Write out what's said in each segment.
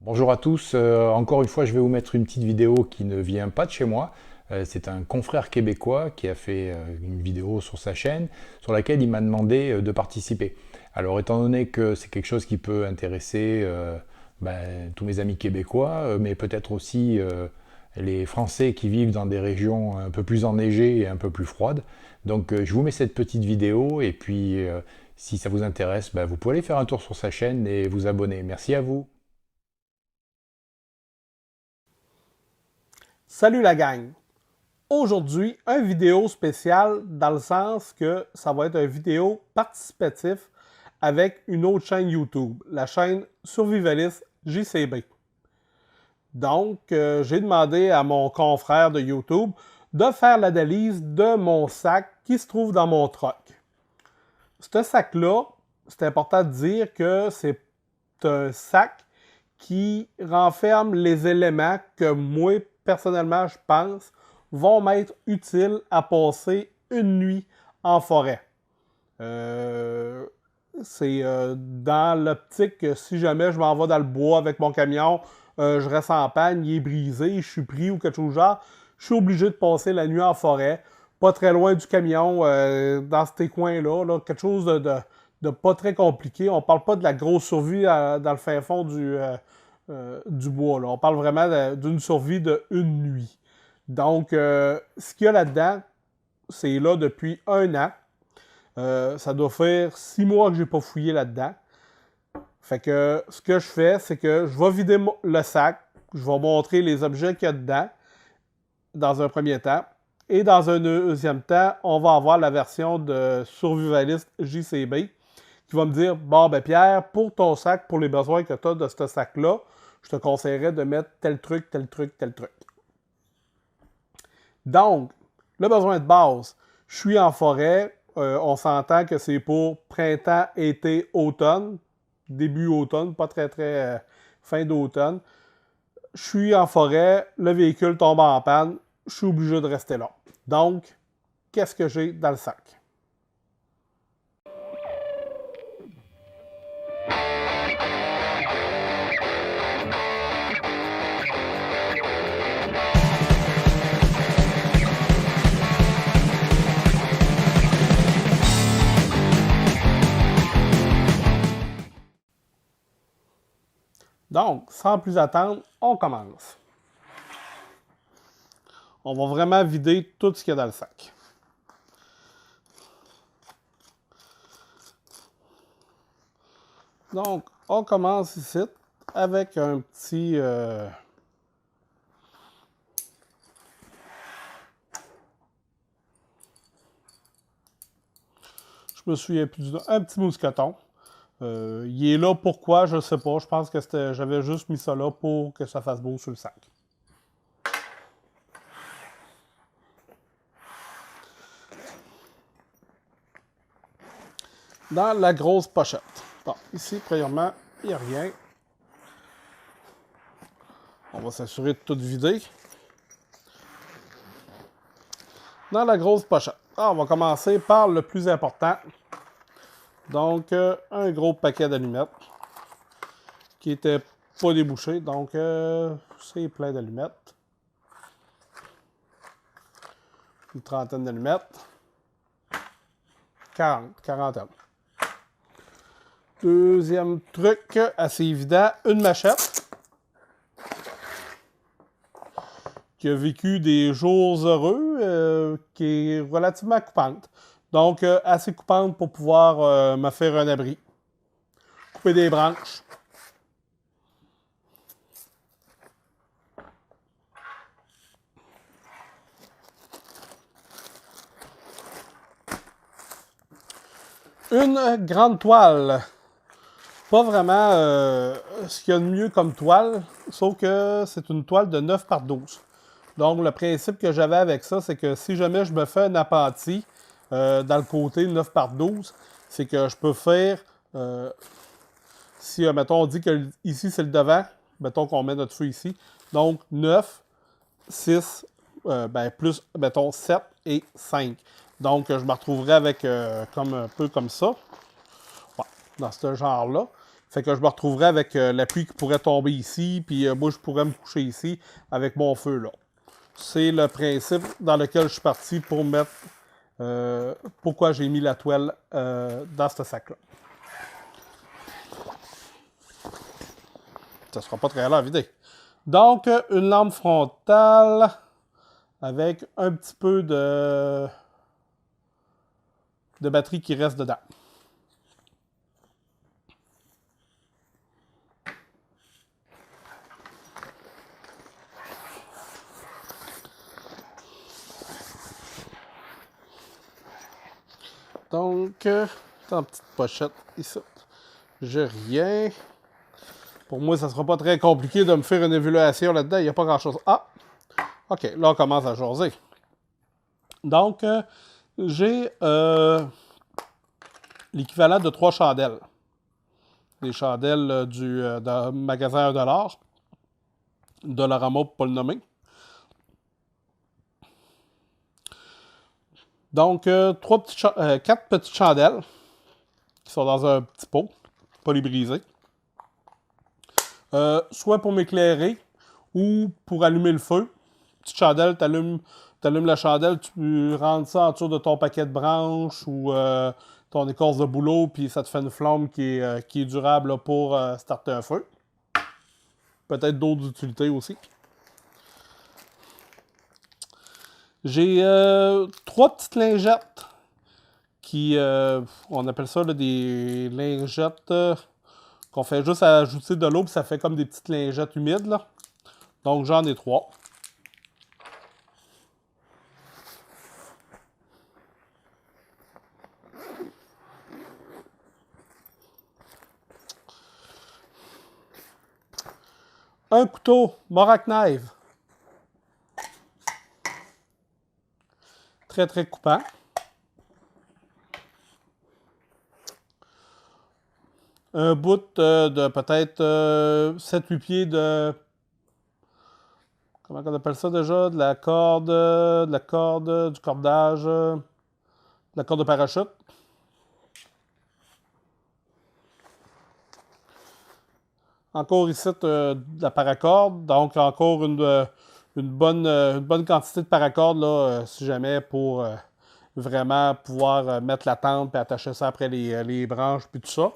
Bonjour à tous, encore une fois je vais vous mettre une petite vidéo qui ne vient pas de chez moi. C'est un confrère québécois qui a fait une vidéo sur sa chaîne sur laquelle il m'a demandé de participer. Alors étant donné que c'est quelque chose qui peut intéresser tous mes amis québécois, mais peut-être aussi les Français qui vivent dans des régions un peu plus enneigées et un peu plus froides. Donc je vous mets cette petite vidéo et puis si ça vous intéresse, vous pouvez aller faire un tour sur sa chaîne et vous abonner. Merci à vous. Salut la gang! Aujourd'hui, une vidéo spéciale dans le sens que ça va être une vidéo participatif avec une autre chaîne YouTube, la chaîne Survivalist JCB. Donc, j'ai demandé à mon confrère de YouTube de faire l'analyse de mon sac qui se trouve dans mon truck. Ce sac-là, c'est important de dire que c'est un sac qui renferme les éléments que moi, personnellement, je pense vont m'être utiles à passer une nuit en forêt. C'est dans l'optique que si jamais je m'en vais dans le bois avec mon camion, je reste en panne, il est brisé, je suis pris ou quelque chose de genre, je suis obligé de passer la nuit en forêt, pas très loin du camion, dans ces coins-là, là, quelque chose de pas très compliqué. On parle pas de la grosse survie dans le fin fond du bois. Là. On parle vraiment d'une survie d'une nuit. Donc, ce qu'il y a là-dedans, c'est là depuis 1 an. Ça doit faire 6 mois que j'ai pas fouillé là-dedans. Fait que ce que je fais, c'est que je vais vider le sac, je vais montrer les objets qu'il y a dedans dans un premier temps. Et dans un deuxième temps, on va avoir la version de Survivalist JCB qui va me dire, bon, ben Pierre, pour ton sac, pour les besoins que tu as de ce sac-là, je te conseillerais de mettre tel truc, tel truc, tel truc. Donc, le besoin de base, je suis en forêt, on s'entend que c'est pour printemps, été, automne, début automne, pas très fin d'automne. Je suis en forêt, le véhicule tombe en panne, je suis obligé de rester là. Donc, qu'est-ce que j'ai dans le sac? Donc, sans plus attendre, on commence. On va vraiment vider tout ce qu'il y a dans le sac. Donc, on commence ici avec un petit... je me souviens plus un petit mousqueton. Il est là pourquoi, je ne sais pas. Je pense que j'avais juste mis ça là pour que ça fasse beau sur le sac. Dans la grosse pochette. Bon, ici, premièrement, il n'y a rien. On va s'assurer de tout vider. Dans la grosse pochette. On va commencer par le plus important. Donc, un gros paquet d'allumettes qui était pas débouché. Donc, c'est plein d'allumettes. Une trentaine d'allumettes. 40. Deuxième truc, assez évident, une machette qui a vécu des jours heureux, qui est relativement coupante. Donc, assez coupante pour pouvoir me faire un abri. Couper des branches. Une grande toile. Pas vraiment ce qu'il y a de mieux comme toile, sauf que c'est une toile de 9 par 12. Donc, le principe que j'avais avec ça, c'est que si jamais je me fais un appentis dans le côté 9 par 12, c'est que je peux faire, si, mettons, on dit que ici c'est le devant, mettons qu'on met notre feu ici, donc 9, 6, plus, mettons, 7 et 5. Donc, je me retrouverai avec comme un peu comme ça, ouais, dans ce genre-là. Fait que je me retrouverais avec la pluie qui pourrait tomber ici, puis moi, je pourrais me coucher ici avec mon feu, là. C'est le principe dans lequel je suis parti pour mettre... pourquoi j'ai mis la toile dans ce sac-là. Ça sera pas très long à vider. Donc, une lampe frontale avec un petit peu de batterie qui reste dedans. Donc, en petite pochette ici. J'ai rien. Pour moi, ça ne sera pas très compliqué de me faire une évaluation là-dedans. Il n'y a pas grand-chose. Ah! OK, là, on commence à jaser. Donc, j'ai l'équivalent de 3 chandelles. Des chandelles du magasin $1. Dollarama pour pas le nommer. Donc, 4 petites chandelles qui sont dans un petit pot, pas les briser. Soit pour m'éclairer ou pour allumer le feu. Petite chandelle, t'allumes la chandelle, tu rentres ça en dessous de ton paquet de branches ou ton écorce de bouleau, puis ça te fait une flamme qui est durable là, pour starter un feu. Peut-être d'autres utilités aussi. J'ai 3 petites lingettes qui, on appelle ça là, des lingettes qu'on fait juste ajouter de l'eau, puis ça fait comme des petites lingettes humides. Là. Donc j'en ai 3. Un couteau Morak Knife. Très très coupant. Un bout de peut-être 7-8 pieds de... Comment on appelle ça déjà? De la corde, du cordage, de la corde de parachute. Encore ici de la paracorde, donc encore une bonne quantité de paracorde là, si jamais pour vraiment pouvoir mettre la tente et attacher ça après les branches puis tout ça.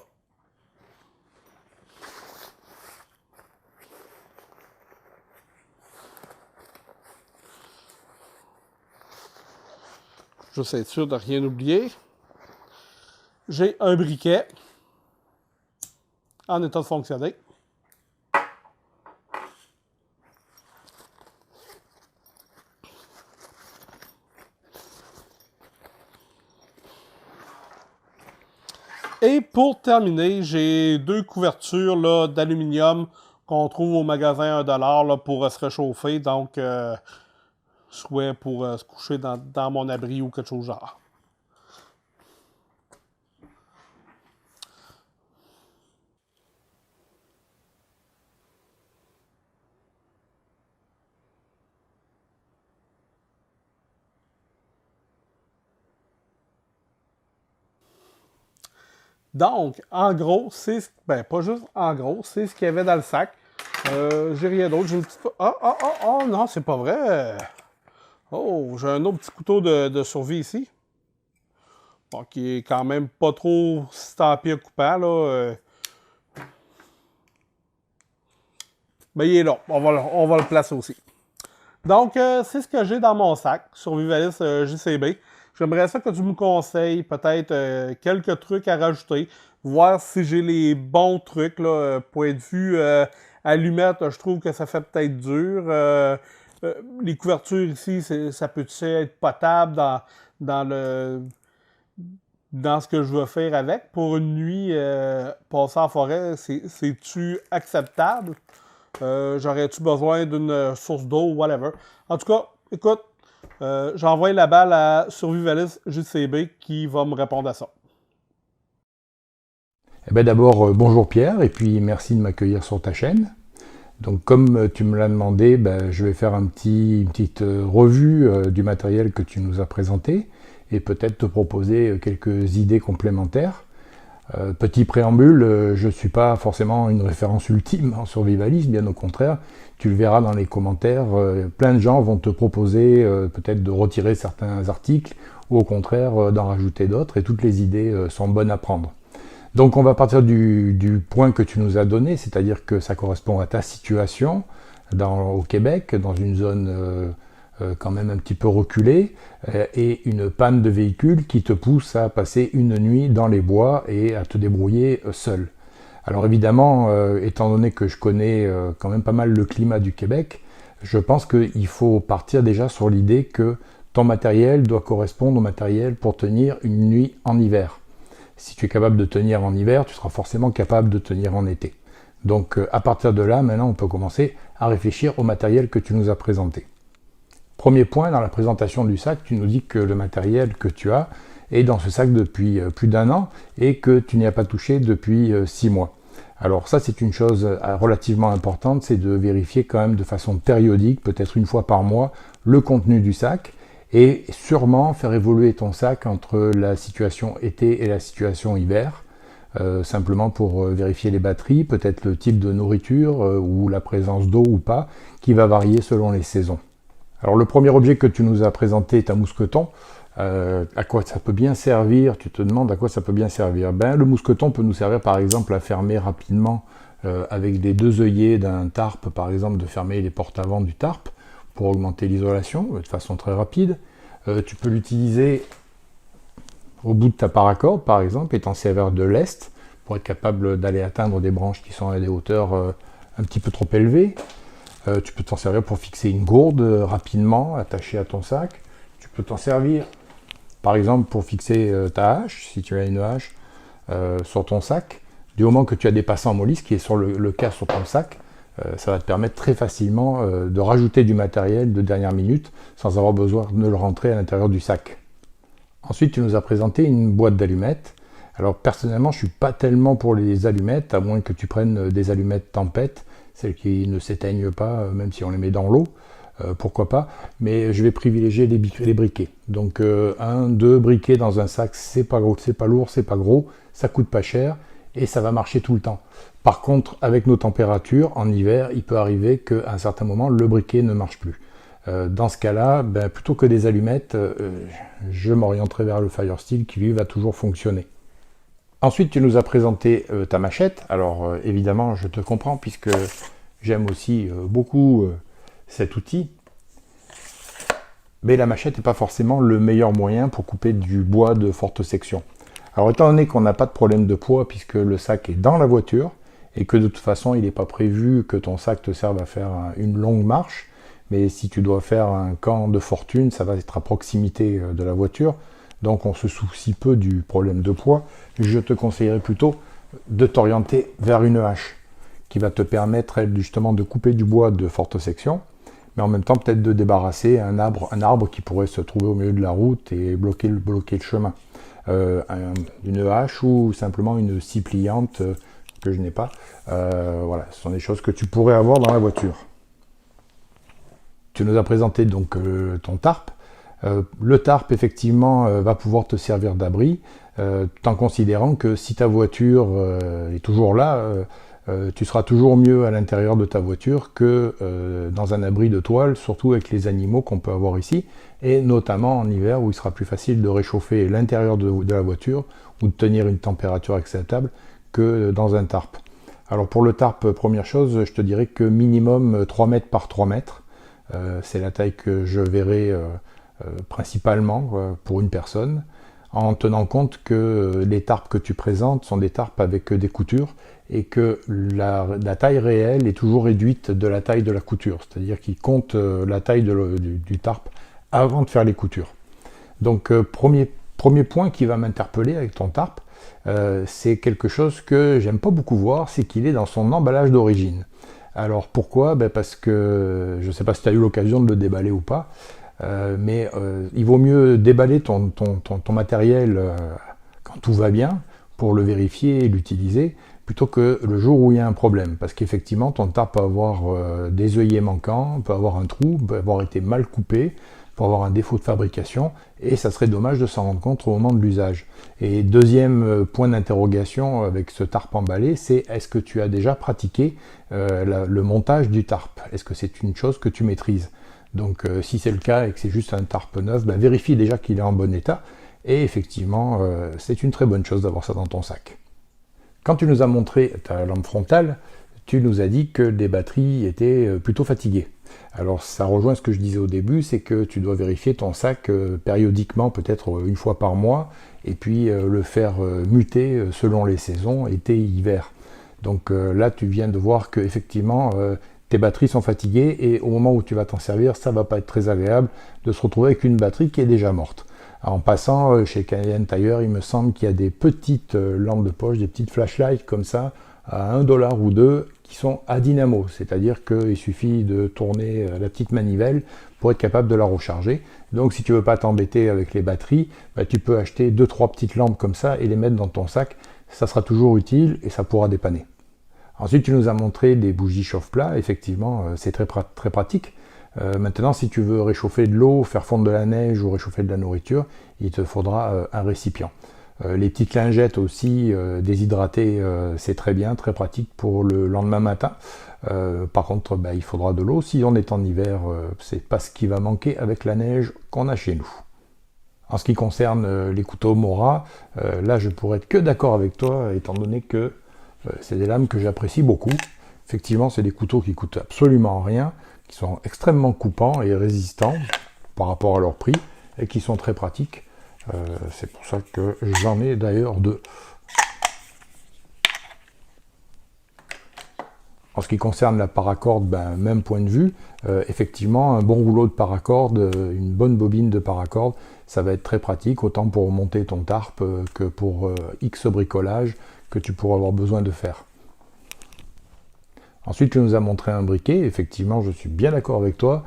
Juste être sûr de rien oublier. J'ai un briquet en état de fonctionner. Et pour terminer, j'ai 2 couvertures d'aluminium qu'on trouve au magasin $1 là, pour se réchauffer. Donc, soit pour se coucher dans mon abri ou quelque chose du genre. Donc, en gros, c'est... Ben, pas juste en gros, c'est ce qu'il y avait dans le sac. J'ai rien d'autre. J'ai une petite... Oh, non, c'est pas vrai. Oh, j'ai un autre petit couteau de survie ici. Bon, qui est quand même pas trop stampé coupant, là. Mais il est là. On va le placer aussi. Donc, c'est ce que j'ai dans mon sac, Survivalist JCB. J'aimerais ça que tu me conseilles peut-être quelques trucs à rajouter, voir si j'ai les bons trucs. Là, point de vue allumette, je trouve que ça fait peut-être dur. Les couvertures ici, ça peut être potable dans ce que je veux faire avec. Pour une nuit passée en forêt, c'est-tu acceptable? J'aurais-tu besoin d'une source d'eau ou whatever? En tout cas, écoute, j'envoie la balle à Survivalist JCB qui va me répondre à ça. Eh ben d'abord, bonjour Pierre, et puis merci de m'accueillir sur ta chaîne. Donc comme tu me l'as demandé, je vais faire une petite revue du matériel que tu nous as présenté, et peut-être te proposer quelques idées complémentaires. Petit préambule, je ne suis pas forcément une référence ultime en survivalisme, bien au contraire. Tu le verras dans les commentaires, plein de gens vont te proposer peut-être de retirer certains articles ou au contraire d'en rajouter d'autres, et toutes les idées sont bonnes à prendre. Donc on va partir du point que tu nous as donné, c'est-à-dire que ça correspond à ta situation au Québec, dans une zone quand même un petit peu reculée, et une panne de véhicule qui te pousse à passer une nuit dans les bois et à te débrouiller seul. Alors évidemment, étant donné que je connais quand même pas mal le climat du Québec, je pense qu'il faut partir déjà sur l'idée que ton matériel doit correspondre au matériel pour tenir une nuit en hiver. Si tu es capable de tenir en hiver, tu seras forcément capable de tenir en été. Donc à partir de là, maintenant on peut commencer à réfléchir au matériel que tu nous as présenté. Premier point, dans la présentation du sac, tu nous dis que le matériel que tu as est dans ce sac depuis plus d'1 an et que tu n'y as pas touché depuis 6 mois. Alors ça, c'est une chose relativement importante, c'est de vérifier quand même de façon périodique, peut-être une fois par mois, le contenu du sac et sûrement faire évoluer ton sac entre la situation été et la situation hiver, simplement pour vérifier les batteries, peut-être le type de nourriture ou la présence d'eau ou pas, qui va varier selon les saisons. Alors le premier objet que tu nous as présenté est un mousqueton. À quoi ça peut bien servir? Tu te demandes à quoi ça peut bien servir. Le mousqueton peut nous servir par exemple à fermer rapidement avec les 2 œillets d'un tarp, par exemple, de fermer les portes avant du tarp pour augmenter l'isolation de façon très rapide. Tu peux l'utiliser au bout de ta paracorde, par exemple, et t'en servir de lest pour être capable d'aller atteindre des branches qui sont à des hauteurs un petit peu trop élevées. Tu peux t'en servir pour fixer une gourde rapidement attachée à ton sac. Tu peux t'en servir par exemple pour fixer ta hache, si tu as une hache, sur ton sac. Du moment que tu as des passants mollis, ce qui est sur le cas sur ton sac, ça va te permettre très facilement de rajouter du matériel de dernière minute sans avoir besoin de le rentrer à l'intérieur du sac. Ensuite, tu nous as présenté une boîte d'allumettes. Alors personnellement, je ne suis pas tellement pour les allumettes, à moins que tu prennes des allumettes tempête, celles qui ne s'éteignent pas, même si on les met dans l'eau, pourquoi pas, mais je vais privilégier les briquets. Donc 1-2 briquets dans un sac, c'est pas gros, c'est pas lourd, c'est pas gros, ça coûte pas cher et ça va marcher tout le temps. Par contre, avec nos températures, en hiver, il peut arriver qu'à un certain moment, le briquet ne marche plus. Dans ce cas-là, plutôt que des allumettes, je m'orienterai vers le Firesteel qui lui va toujours fonctionner. Ensuite, tu nous as présenté ta machette. Alors évidemment, je te comprends puisque j'aime aussi beaucoup cet outil. Mais la machette n'est pas forcément le meilleur moyen pour couper du bois de forte section. Alors étant donné qu'on n'a pas de problème de poids puisque le sac est dans la voiture et que de toute façon il n'est pas prévu que ton sac te serve à faire une longue marche, mais si tu dois faire un camp de fortune, ça va être à proximité de la voiture. Donc on se soucie peu du problème de poids. Je te conseillerais plutôt de t'orienter vers une hache qui va te permettre justement de couper du bois de forte section, mais en même temps peut-être de débarrasser un arbre qui pourrait se trouver au milieu de la route et bloquer le chemin. Une hache ou simplement une scie pliante que je n'ai pas. Voilà, ce sont des choses que tu pourrais avoir dans la voiture. Tu nous as présenté donc ton tarp. Le tarp, effectivement, va pouvoir te servir d'abri, en considérant que si ta voiture est toujours là, tu seras toujours mieux à l'intérieur de ta voiture que dans un abri de toile, surtout avec les animaux qu'on peut avoir ici, et notamment en hiver où il sera plus facile de réchauffer l'intérieur de la voiture ou de tenir une température acceptable que dans un tarp. Alors pour le tarp, première chose, je te dirais que minimum 3 mètres par 3 mètres, c'est la taille que je verrai principalement pour une personne, en tenant compte que les tarps que tu présentes sont des tarps avec des coutures et que la taille réelle est toujours réduite de la taille de la couture, c'est-à-dire qu'ils comptent la taille du tarp avant de faire les coutures. Donc premier point qui va m'interpeller avec ton tarp, c'est quelque chose que j'aime pas beaucoup voir, c'est qu'il est dans son emballage d'origine. Alors pourquoi? Parce que je ne sais pas si tu as eu l'occasion de le déballer ou pas, mais il vaut mieux déballer ton matériel quand tout va bien pour le vérifier et l'utiliser plutôt que le jour où il y a un problème, parce qu'effectivement ton tarp peut avoir des œillets manquants, peut avoir un trou, peut avoir été mal coupé, pour avoir un défaut de fabrication, et ça serait dommage de s'en rendre compte au moment de l'usage. Et deuxième point d'interrogation avec ce tarp emballé, c'est est-ce que tu as déjà pratiqué le montage du tarp? Est-ce que c'est une chose que tu maîtrises? Donc si c'est le cas et que c'est juste un tarp neuf, vérifie déjà qu'il est en bon état, et effectivement c'est une très bonne chose d'avoir ça dans ton sac. Quand tu nous as montré ta lampe frontale, tu nous as dit que les batteries étaient plutôt fatiguées. Alors ça rejoint ce que je disais au début, c'est que tu dois vérifier ton sac périodiquement, peut-être une fois par mois, et puis le faire muter selon les saisons, été, hiver. Donc là tu viens de voir que effectivement tes batteries sont fatiguées, et au moment où tu vas t'en servir, ça va pas être très agréable de se retrouver avec une batterie qui est déjà morte. En passant, chez Canadian Tire, il me semble qu'il y a des petites lampes de poche, des petites flashlights comme ça, à 1 $ ou 2, qui sont à dynamo. C'est-à-dire qu'il suffit de tourner la petite manivelle pour être capable de la recharger. Donc si tu ne veux pas t'embêter avec les batteries, tu peux acheter 2-3 petites lampes comme ça et les mettre dans ton sac. Ça sera toujours utile et ça pourra dépanner. Ensuite, tu nous as montré des bougies chauffe-plat. Effectivement, c'est très pratique. Maintenant, si tu veux réchauffer de l'eau, faire fondre de la neige ou réchauffer de la nourriture, il te faudra un récipient. Les petites lingettes aussi déshydratées, c'est très bien, très pratique pour le lendemain matin. Par contre, il faudra de l'eau. Si on est en hiver, c'est pas ce qui va manquer avec la neige qu'on a chez nous. En ce qui concerne les couteaux Mora, là je pourrais être que d'accord avec toi, étant donné que c'est des lames que j'apprécie beaucoup. Effectivement, c'est des couteaux qui coûtent absolument rien, qui sont extrêmement coupants et résistants par rapport à leur prix, et qui sont très pratiques. C'est pour ça que j'en ai d'ailleurs deux. En ce qui concerne la paracorde, même point de vue. Effectivement, un bon rouleau de paracorde, une bonne bobine de paracorde, ça va être très pratique, autant pour monter ton tarp que pour X bricolage que tu pourras avoir besoin de faire. Ensuite, tu nous as montré un briquet. Effectivement, je suis bien d'accord avec toi.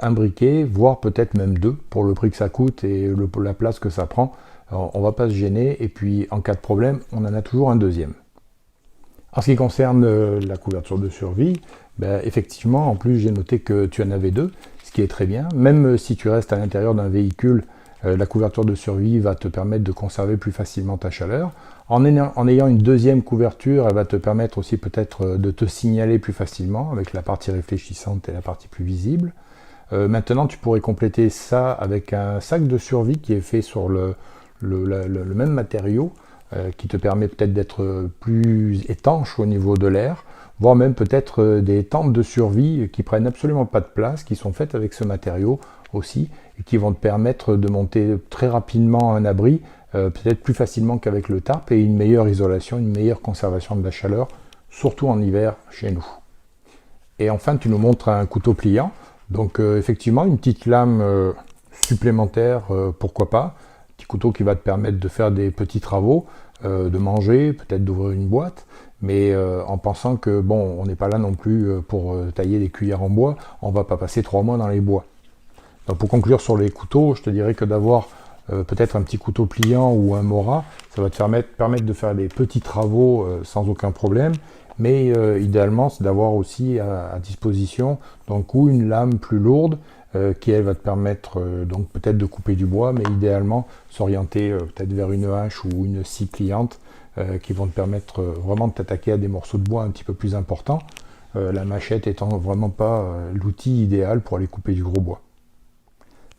Un briquet, voire peut-être même deux, pour le prix que ça coûte et la place que ça prend. Alors, on ne va pas se gêner. Et puis, en cas de problème, on en a toujours un deuxième. En ce qui concerne la couverture de survie, effectivement, en plus, j'ai noté que tu en avais deux, ce qui est très bien. Même si tu restes à l'intérieur d'un véhicule, la couverture de survie va te permettre de conserver plus facilement ta chaleur. En ayant une deuxième couverture, elle va te permettre aussi peut-être de te signaler plus facilement avec la partie réfléchissante et la partie plus visible. Maintenant, tu pourrais compléter ça avec un sac de survie qui est fait sur le même matériau, qui te permet peut-être d'être plus étanche au niveau de l'air, voire même peut-être des tentes de survie qui prennent absolument pas de place, qui sont faites avec ce matériau aussi, et qui vont te permettre de monter très rapidement un abri, peut-être plus facilement qu'avec le tarp, et une meilleure isolation, une meilleure conservation de la chaleur, surtout en hiver chez nous. Et enfin, tu nous montres un couteau pliant, donc effectivement une petite lame supplémentaire, pourquoi pas, petit couteau qui va te permettre de faire des petits travaux, de manger, peut-être d'ouvrir une boîte, mais en pensant que bon, on n'est pas là non plus pour tailler des cuillères en bois, on va pas passer 3 mois dans les bois. Donc pour conclure sur les couteaux, je te dirais que d'avoir peut-être un petit couteau pliant ou un Mora, ça va te permettre de faire des petits travaux sans aucun problème, mais idéalement c'est d'avoir aussi à disposition donc ou une lame plus lourde qui elle va te permettre donc peut-être de couper du bois, mais idéalement s'orienter peut-être vers une hache ou une scie pliante qui vont te permettre vraiment de t'attaquer à des morceaux de bois un petit peu plus importants, la machette étant vraiment pas l'outil idéal pour aller couper du gros bois.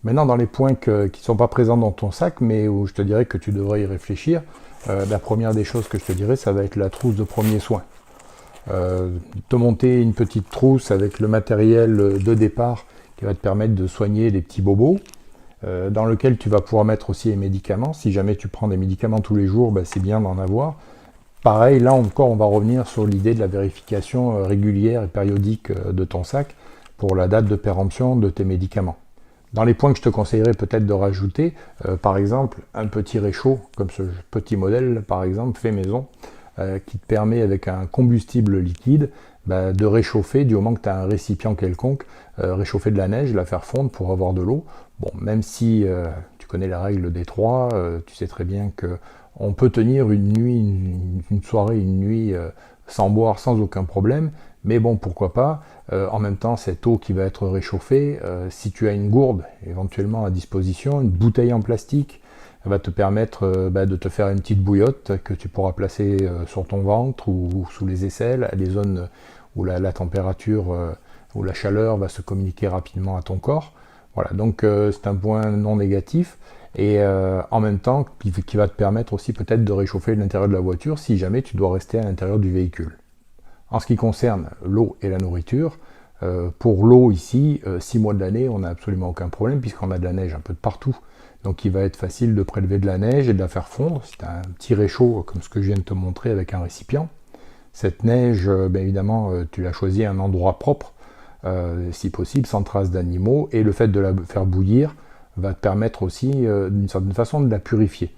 Maintenant, dans les points qui ne sont pas présents dans ton sac, mais où je te dirais que tu devrais y réfléchir, la première des choses que je te dirais, ça va être la trousse de premier soin. Te monter une petite trousse avec le matériel de départ qui va te permettre de soigner les petits bobos, dans lequel tu vas pouvoir mettre aussi les médicaments. Si jamais tu prends des médicaments tous les jours, c'est bien d'en avoir. Pareil, là encore, on va revenir sur l'idée de la vérification régulière et périodique de ton sac pour la date de péremption de tes médicaments. Dans les points que je te conseillerais peut-être de rajouter, par exemple, un petit réchaud, comme ce petit modèle, par exemple, fait maison, qui te permet avec un combustible liquide de réchauffer, du moment que tu as un récipient quelconque, réchauffer de la neige, la faire fondre pour avoir de l'eau. Bon, même si tu connais la règle des 3, tu sais très bien qu'on peut tenir une nuit, une soirée, une nuit sans boire sans aucun problème. Mais bon, pourquoi pas, en même temps, cette eau qui va être réchauffée, si tu as une gourde éventuellement à disposition, une bouteille en plastique, elle va te permettre de te faire une petite bouillotte que tu pourras placer sur ton ventre ou sous les aisselles, à des zones où la température ou la chaleur va se communiquer rapidement à ton corps. Voilà, donc c'est un point non négatif et en même temps qui va te permettre aussi peut-être de réchauffer l'intérieur de la voiture si jamais tu dois rester à l'intérieur du véhicule. En ce qui concerne l'eau et la nourriture, pour l'eau ici, 6 mois de l'année, on n'a absolument aucun problème puisqu'on a de la neige un peu de partout. Donc il va être facile de prélever de la neige et de la faire fondre. C'est un petit réchaud comme ce que je viens de te montrer avec un récipient. Cette neige, bien évidemment, tu l'as choisi à un endroit propre, si possible, sans traces d'animaux. Et le fait de la faire bouillir va te permettre aussi, d'une certaine façon, de la purifier.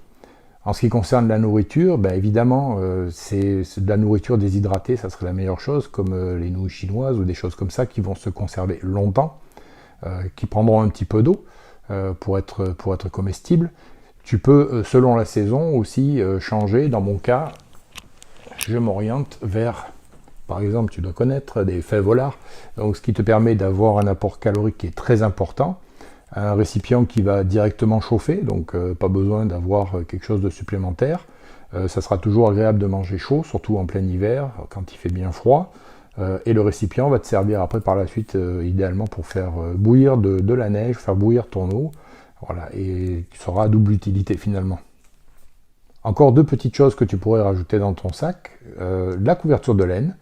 En ce qui concerne la nourriture, ben évidemment, c'est de la nourriture déshydratée, ça serait la meilleure chose, comme les nouilles chinoises ou des choses comme ça qui vont se conserver longtemps, qui prendront un petit peu d'eau pour être comestibles. Tu peux, selon la saison, aussi changer. Dans mon cas, je m'oriente vers, par exemple, tu dois connaître des fèves au lard, donc ce qui te permet d'avoir un apport calorique qui est très important. Un récipient qui va directement chauffer, donc pas besoin d'avoir quelque chose de supplémentaire. Ça sera toujours agréable de manger chaud, surtout en plein hiver, quand il fait bien froid. Et le récipient va te servir après par la suite, idéalement pour faire bouillir de la neige, faire bouillir ton eau. Voilà, et tu seras à double utilité finalement. Encore 2 petites choses que tu pourrais rajouter dans ton sac. La couverture de laine.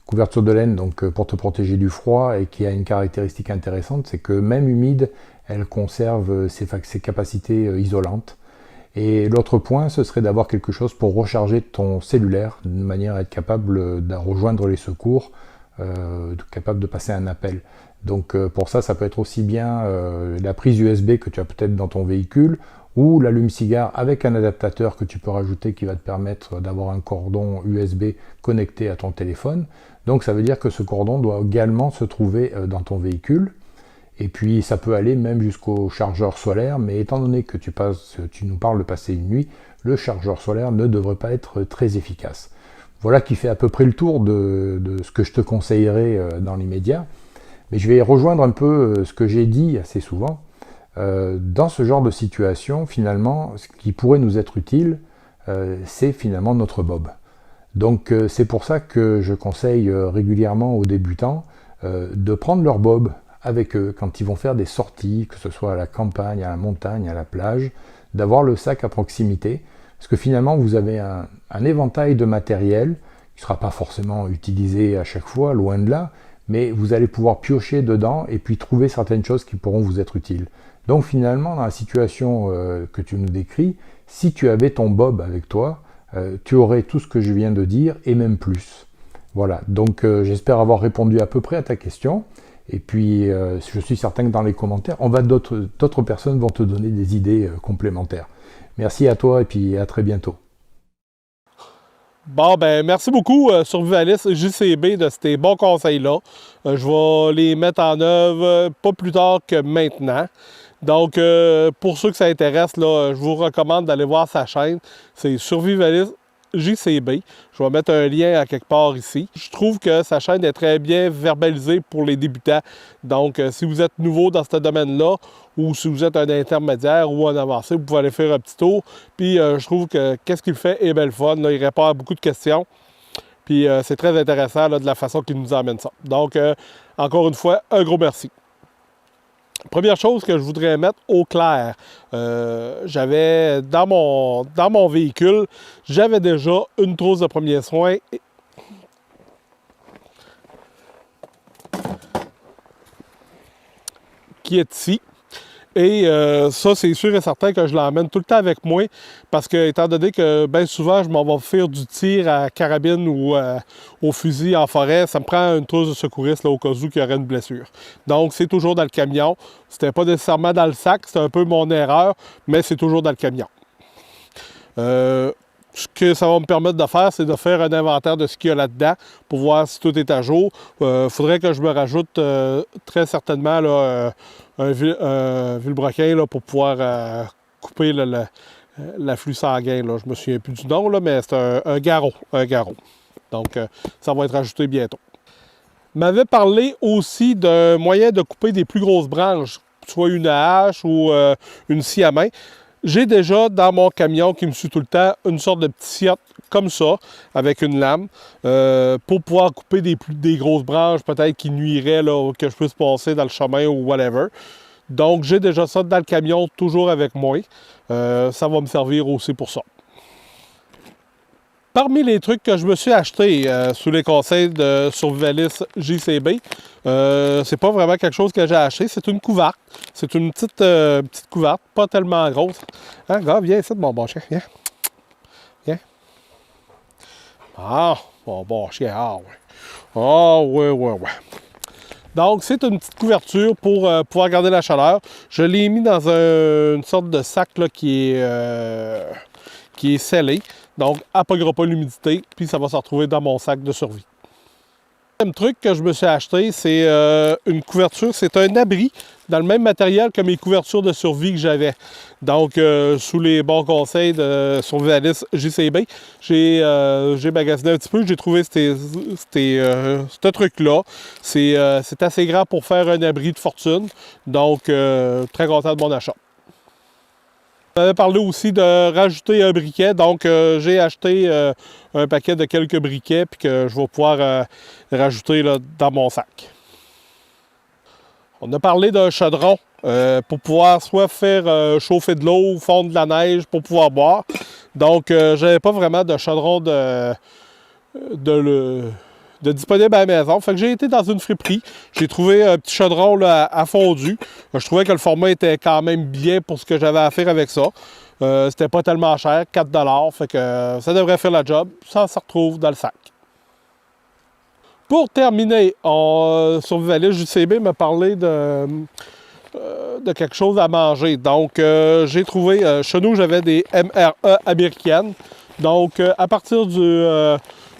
Couverture de laine donc, pour te protéger du froid et qui a une caractéristique intéressante, c'est que même humide, elle conserve ses capacités isolantes. Et l'autre point, ce serait d'avoir quelque chose pour recharger ton cellulaire, de manière à être capable de rejoindre les secours, capable de passer un appel. Donc pour ça, ça peut être aussi bien la prise USB que tu as peut-être dans ton véhicule, ou l'allume-cigare avec un adaptateur que tu peux rajouter qui va te permettre d'avoir un cordon USB connecté à ton téléphone. Donc ça veut dire que ce cordon doit également se trouver dans ton véhicule. Et puis ça peut aller même jusqu'au chargeur solaire, mais étant donné que tu nous parles de passer une nuit, le chargeur solaire ne devrait pas être très efficace. Voilà qui fait à peu près le tour de ce que je te conseillerais dans l'immédiat. Mais je vais rejoindre un peu ce que j'ai dit assez souvent. Dans ce genre de situation, finalement, ce qui pourrait nous être utile, c'est finalement notre bob. Donc c'est pour ça que je conseille régulièrement aux débutants de prendre leur bob avec eux quand ils vont faire des sorties, que ce soit à la campagne, à la montagne, à la plage, d'avoir le sac à proximité, parce que finalement vous avez un éventail de matériel qui ne sera pas forcément utilisé à chaque fois, loin de là, mais vous allez pouvoir piocher dedans et puis trouver certaines choses qui pourront vous être utiles. Donc finalement, dans la situation que tu nous décris, si tu avais ton bob avec toi, tu aurais tout ce que je viens de dire et même plus. Voilà, donc j'espère avoir répondu à peu près à ta question. Et puis, je suis certain que dans les commentaires, d'autres personnes vont te donner des idées complémentaires. Merci à toi et puis à très bientôt. Bon, ben merci beaucoup, Survivalist JCB, de ces bons conseils-là. Je vais les mettre en œuvre pas plus tard que maintenant. Donc, pour ceux que ça intéresse, là, je vous recommande d'aller voir sa chaîne. C'est Survivalist JCB. Je vais mettre un lien à quelque part ici. Je trouve que sa chaîne est très bien verbalisée pour les débutants. Donc, si vous êtes nouveau dans ce domaine-là, ou si vous êtes un intermédiaire ou un avancé, vous pouvez aller faire un petit tour. Puis, je trouve que qu'est-ce qu'il fait est belle fun. Là, il répond à beaucoup de questions. Puis, c'est très intéressant là, de la façon qu'il nous emmène ça. Donc, encore une fois, un gros merci. Première chose que je voudrais mettre au clair, j'avais dans mon véhicule, j'avais déjà une trousse de premiers soins qui est ici. Et ça, c'est sûr et certain que je l'emmène tout le temps avec moi parce que, étant donné que bien souvent, je m'en vais faire du tir à carabine ou au fusil en forêt, ça me prend une trousse de secouriste là, au cas où il y aurait une blessure. Donc, c'est toujours dans le camion. C'était pas nécessairement dans le sac, c'était un peu mon erreur, mais c'est toujours dans le camion. Ce que ça va me permettre de faire, c'est de faire un inventaire de ce qu'il y a là-dedans pour voir si tout est à jour. Il faudrait que je me rajoute très certainement là, un vilebrequin là, pour pouvoir couper l'afflux sanguin. Là. Je me souviens plus du nom, là, mais c'est un garrot. Donc, ça va être ajouté bientôt. M'avait parlé aussi d'un moyen de couper des plus grosses branches, soit une hache ou une scie à main. J'ai déjà dans mon camion qui me suit tout le temps une sorte de petit sciot comme ça, avec une lame, pour pouvoir couper des grosses branches, peut-être qui nuiraient, là, que je puisse passer dans le chemin ou whatever. Donc, j'ai déjà ça dans le camion, toujours avec moi. Ça va me servir aussi pour ça. Parmi les trucs que je me suis acheté sous les conseils de Survivalist JCB, c'est pas vraiment quelque chose que j'ai acheté, c'est une couverte. C'est une petite couverte, pas tellement grosse. Hein, gars, viens ici, mon bon chien, viens. Viens. Ah, mon bon chien, ah ouais. Ah ouais, ouais, ouais. Donc, c'est une petite couverture pour pouvoir garder la chaleur. Je l'ai mis dans une sorte de sac là, qui est scellé. Donc, elle n'appaguera pas l'humidité, puis ça va se retrouver dans mon sac de survie. Le deuxième truc que je me suis acheté, c'est une couverture. C'est un abri dans le même matériel que mes couvertures de survie que j'avais. Donc, sous les bons conseils de Survivalist JCB, j'ai magasiné un petit peu. J'ai trouvé ce truc-là. C'est assez grand pour faire un abri de fortune. Donc, très content de mon achat. On avait parlé aussi de rajouter un briquet, donc j'ai acheté un paquet de quelques briquets puis que je vais pouvoir rajouter là, dans mon sac. On a parlé d'un chaudron pour pouvoir soit faire chauffer de l'eau ou fondre de la neige pour pouvoir boire. Donc j'avais pas vraiment de chaudron de disponible à la maison. Fait que j'ai été dans une friperie. J'ai trouvé un petit chaudron là, à fondu. Je trouvais que le format était quand même bien pour ce que j'avais à faire avec ça. C'était pas tellement cher, 4 $. Fait que ça devrait faire la job. Ça se retrouve dans le sac. Pour terminer, Survivalist JCB m'a parlé de quelque chose à manger. Donc, j'ai trouvé, chez nous, j'avais des MRE américaines. Donc, à partir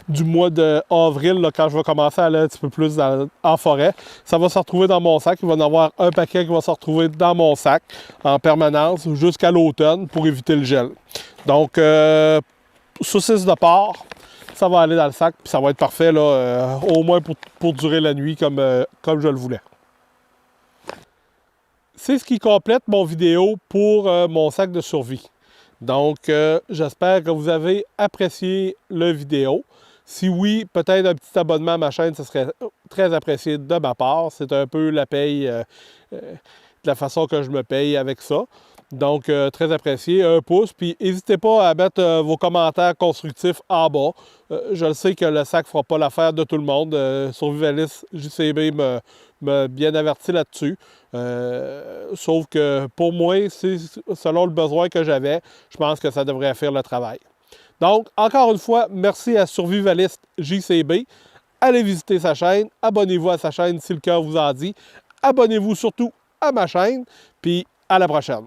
du mois d'avril, quand je vais commencer à aller un petit peu plus en forêt, ça va se retrouver dans mon sac. Il va y en avoir un paquet qui va se retrouver dans mon sac en permanence jusqu'à l'automne pour éviter le gel. Donc, saucisses de porc, ça va aller dans le sac, puis ça va être parfait, là, au moins pour durer la nuit comme je le voulais. C'est ce qui complète mon vidéo pour mon sac de survie. Donc, j'espère que vous avez apprécié la vidéo. Si oui, peut-être un petit abonnement à ma chaîne, ce serait très apprécié de ma part. C'est un peu la paye, de la façon que je me paye avec ça. Donc, très apprécié. Un pouce. Puis, n'hésitez pas à mettre vos commentaires constructifs en bas. Je le sais que le sac ne fera pas l'affaire de tout le monde. Survivalist JCB m'a bien averti là-dessus. Sauf que pour moi, c'est selon le besoin que j'avais, je pense que ça devrait faire le travail. Donc, encore une fois, merci à Survivalist JCB. Allez visiter sa chaîne. Abonnez-vous à sa chaîne si le cœur vous en dit. Abonnez-vous surtout à ma chaîne. Puis, à la prochaine.